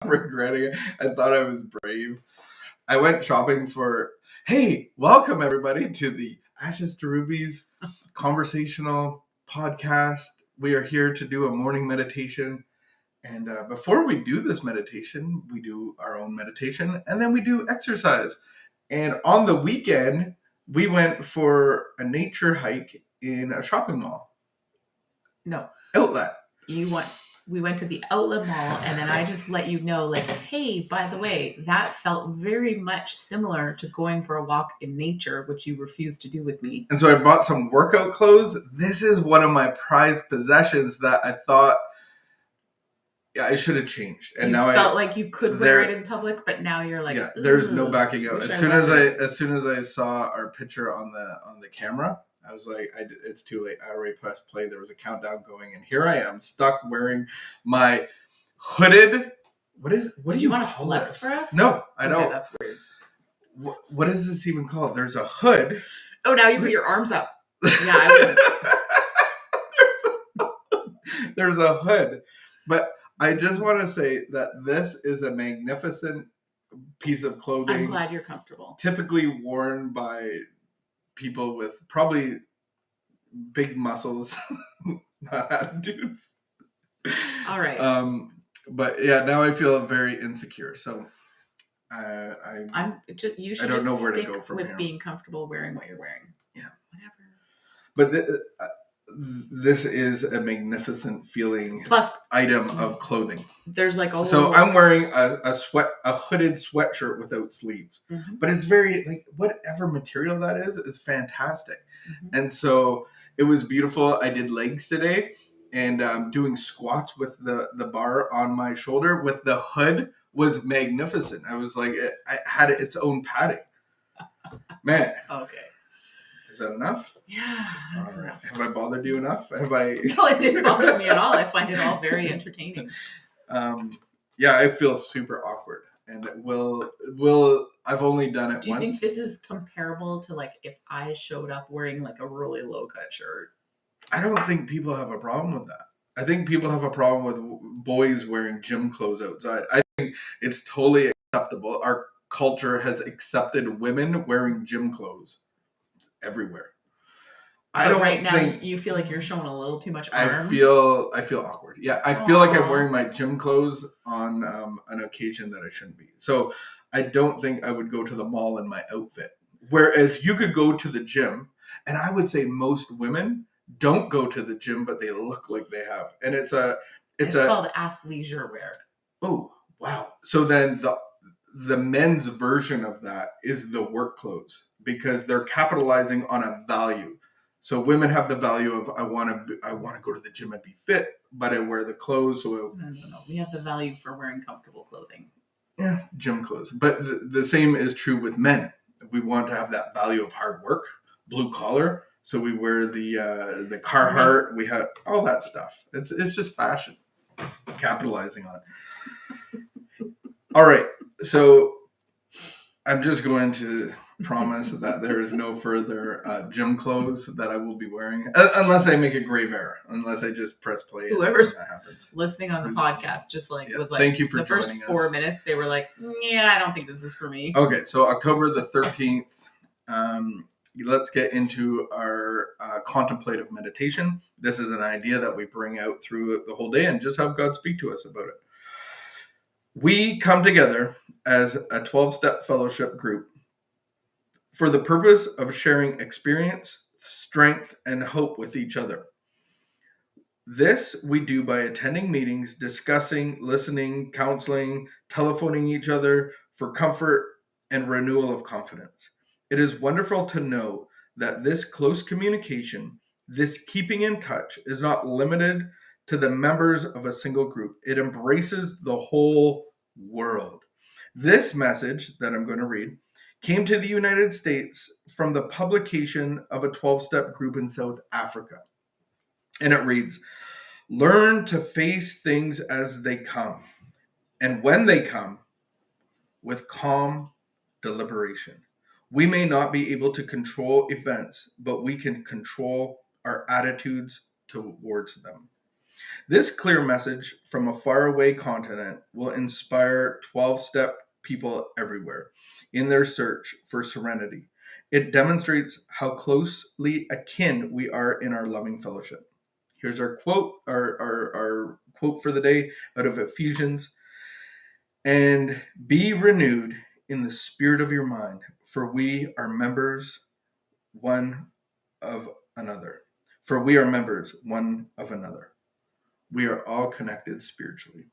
regretting it. I thought I was brave. I went shopping for, hey, welcome everybody to the Ashes to Rubies conversational podcast. We are here to do a morning meditation. And before we do this meditation, we do our own meditation and then we do exercise. And on the weekend, we went for a nature hike in a shopping mall. No. Outlet. We went to the Outlet Mall, and then I just let you know, like, hey, by the way, that felt very much similar to going for a walk in nature, which you refused to do with me. And so I bought some workout clothes. This is one of my prized possessions that I thought I should have changed. And you now felt like you could wear it in public, but now you're like, yeah, there's no backing out. As soon as I saw our picture on the camera, I was like, it's too late. I already pressed play. There was a countdown going, and here I am, stuck wearing my hooded. What do you want to flex for us? No, I don't. Okay, that's weird. What is this even called? There's a hood. Oh, now you put your arms up. Yeah, I wouldn't. There's a hood, but I just want to say that this is a magnificent piece of clothing. I'm glad you're comfortable. Typically worn by people with probably big muscles, not attitudes. All right. But yeah, now I feel very insecure. So you should just stick to go from with here. Being comfortable wearing what you're wearing. Yeah. Whatever. But this is a magnificent feeling item of clothing. There's like a so I'm wearing a hooded sweatshirt without sleeves, but it's very like whatever material that is fantastic. And so it was beautiful. I did legs today and doing squats with the bar on my shoulder with the hood was magnificent. I was like, it had its own padding. Man. Okay. Is that enough? Yeah, that's enough. Have I bothered you enough? No, it didn't bother me at all. I find it all very entertaining. Yeah, I feel super awkward, and I've only done it once. Do you think this is comparable to like if I showed up wearing like a really low cut shirt? I don't think people have a problem with that. I think people have a problem with boys wearing gym clothes outside. I think it's totally acceptable. Our culture has accepted women wearing gym clothes everywhere. Right now you feel like you're showing a little too much arm. I feel awkward. Yeah, I feel like I'm wearing my gym clothes on an occasion that I shouldn't be. So I don't think I would go to the mall in my outfit. Whereas you could go to the gym, and I would say most women don't go to the gym, but they look like they have. And it's called athleisure wear. Oh wow! So then the men's version of that is the work clothes, because they're capitalizing on a value. So women have the value of I want to go to the gym and be fit, but I wear the clothes. So no. We have the value for wearing comfortable clothing. Yeah, gym clothes. But the same is true with men. We want to have that value of hard work, blue collar. So we wear the Carhartt. We have all that stuff. It's just fashion, capitalizing on it. All right. So I'm just going to promise that there is no further gym clothes that I will be wearing, unless I make a grave error, unless I just press play. Whoever's listening on the podcast was like, thank you for the first 4 minutes. They were like, yeah, I don't think this is for me. Okay, so October the 13th. Let's get into our contemplative meditation. This is an idea that we bring out through the whole day and just have God speak to us about it. We come together as a 12-step fellowship group for the purpose of sharing experience, strength, and hope with each other. This we do by attending meetings, discussing, listening, counseling, telephoning each other for comfort and renewal of confidence. It is wonderful to know that this close communication, this keeping in touch, is not limited to the members of a single group. It embraces the whole world. This message that I'm going to read came to the United States from the publication of a 12-step group in South Africa. And it reads, learn to face things as they come, and when they come, with calm deliberation. We may not be able to control events, but we can control our attitudes towards them. This clear message from a faraway continent will inspire 12-step people everywhere in their search for serenity. It demonstrates how closely akin we are in our loving fellowship. Here's our quote, our quote for the day out of Ephesians. And be renewed in the spirit of your mind, for we are members one of another. For we are members one of another. We are all connected spiritually.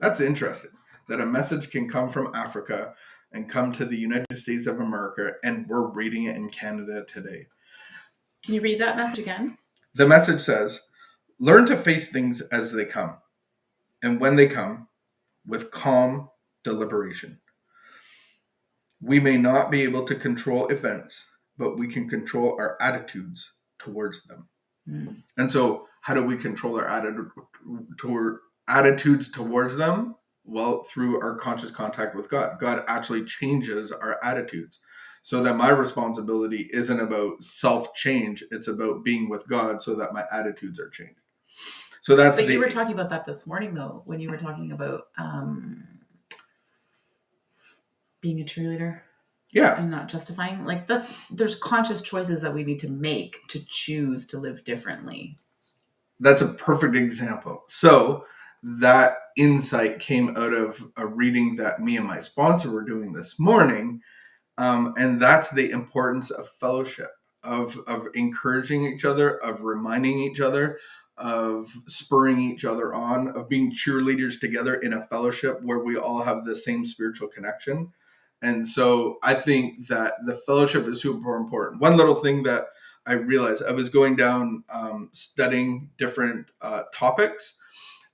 That's interesting that a message can come from Africa and come to the United States of America, and we're reading it in Canada today. Can you read that message again? The message says, learn to face things as they come, and when they come, with calm deliberation. We may not be able to control events, but we can control our attitudes towards them. Mm. And so, how do we control our attitudes towards them? Well, through our conscious contact with God. God actually changes our attitudes. So that my responsibility isn't about self-change, it's about being with God so that my attitudes are changed. So that's But you were talking about that this morning, though, when you were talking about being a cheerleader. Yeah. And not justifying. Like, there's conscious choices that we need to make to choose to live differently. That's a perfect example. So that insight came out of a reading that me and my sponsor were doing this morning. And that's the importance of fellowship, of encouraging each other, of reminding each other, of spurring each other on, of being cheerleaders together in a fellowship where we all have the same spiritual connection. And so I think that the fellowship is super important. One little thing that I realized, I was going down studying different topics.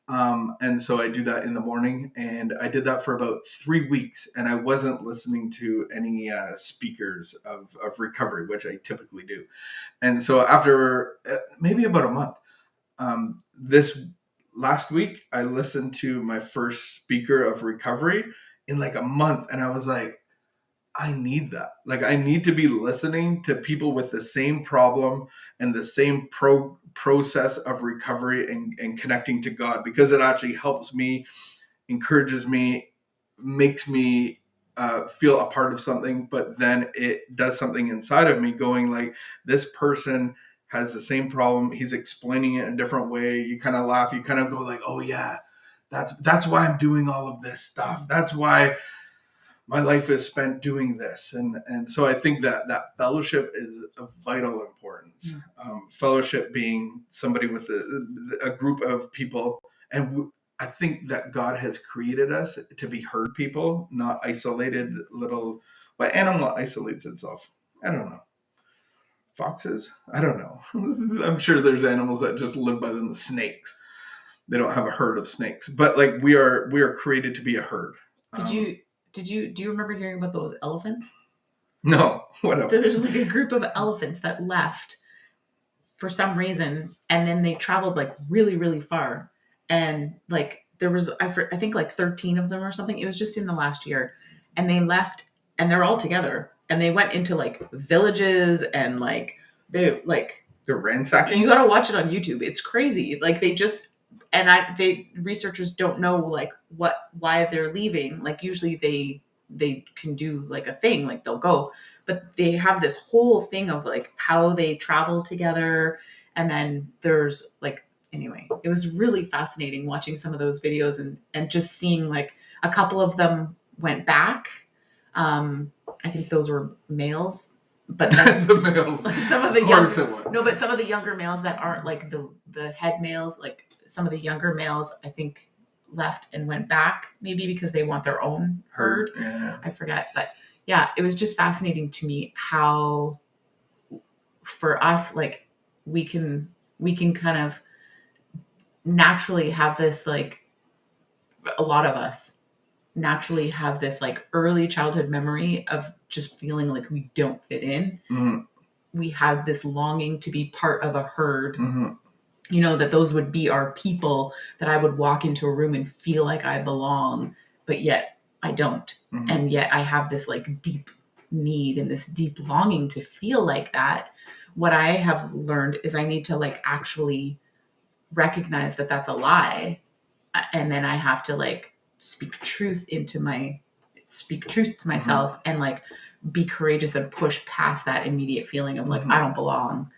And so I do that in the morning, and I did that for about 3 weeks, and I wasn't listening to any speakers of recovery, which I typically do. And so after maybe about a month, this last week, I listened to my first speaker of recovery in like a month, and I was like, I need that. Like, I need to be listening to people with the same problem and the same process of recovery and connecting to God, because it actually helps me, encourages me, makes me feel a part of something, but then it does something inside of me going like, this person has the same problem. He's explaining it in a different way. You kind of laugh. You kind of go like, oh yeah, that's why I'm doing all of this stuff. That's why my life is spent doing this. And so I think that fellowship is of vital importance. Fellowship being somebody with a group of people. And I think that God has created us to be herd people, not isolated little, what animal isolates itself? I don't know. Foxes? I don't know. I'm sure there's animals that just live by them. Snakes. They don't have a herd of snakes, but like we are created to be a herd. Do you remember hearing about those elephants? No, whatever. There's like a group of elephants that left for some reason, and then they traveled like really, really far. And like there was, I think like 13 of them or something. It was just in the last year. And they left, and they're all together. And they went into like villages, and like they're ransacking. You gotta watch it on YouTube. It's crazy. Like researchers don't know like why they're leaving. Like usually they can do like a thing, like they'll go, but they have this whole thing of like how they travel together. And then there's like, anyway, it was really fascinating watching some of those videos and just seeing like a couple of them went back. I think those were males, but then, the males. Some of the some of the younger males that aren't like the head males, like some of the younger males, I think left and went back, maybe because they want their own herd. Yeah. I forget, but yeah, it was just fascinating to me how for us, like we can kind of naturally have this, like a lot of us naturally have this like early childhood memory of just feeling like we don't fit in. Mm-hmm. We had this longing to be part of a herd. Mm-hmm. You know, that those would be our people, that I would walk into a room and feel like I belong, but yet I don't. Mm-hmm. And yet I have this like deep need and this deep longing to feel like that. What I have learned is I need to like actually recognize that that's a lie, and then I have to like speak truth to myself and like be courageous and push past that immediate feeling of like, I don't belong.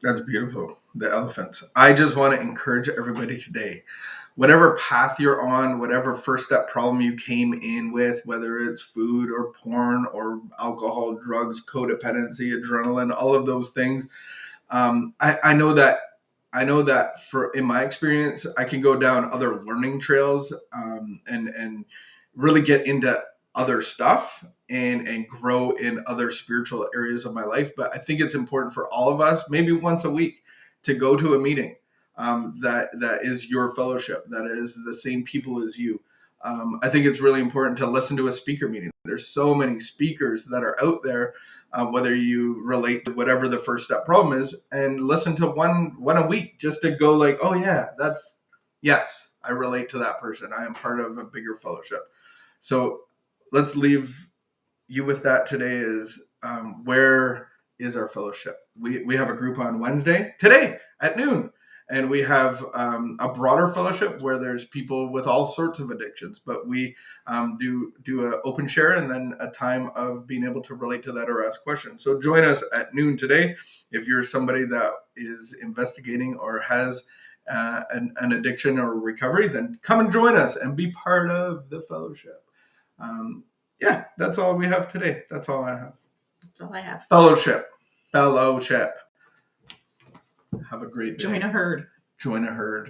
That's beautiful. The elephants. I just want to encourage everybody today, whatever path you're on, whatever first step problem you came in with, whether it's food or porn or alcohol, drugs, codependency, adrenaline, all of those things. I know that for in my experience, I can go down other learning trails and really get into other stuff and grow in other spiritual areas of my life. But I think it's important for all of us, maybe once a week, to go to a meeting that is your fellowship, that is the same people as you. I think it's really important to listen to a speaker meeting. There's so many speakers that are out there, whether you relate to whatever the first step problem is, and listen to one a week just to go like, oh yeah, yes, I relate to that person. I am part of a bigger fellowship. So let's leave you with that today is where is our fellowship? We have a group on Wednesday, today at noon. And we have a broader fellowship where there's people with all sorts of addictions, but we do an open share and then a time of being able to relate to that or ask questions. So join us at noon today. If you're somebody that is investigating or has an addiction or recovery, then come and join us and be part of the fellowship. Yeah, that's all we have today. That's all I have. That's all I have. Fellowship. Have a great day. Join a herd. Join a herd.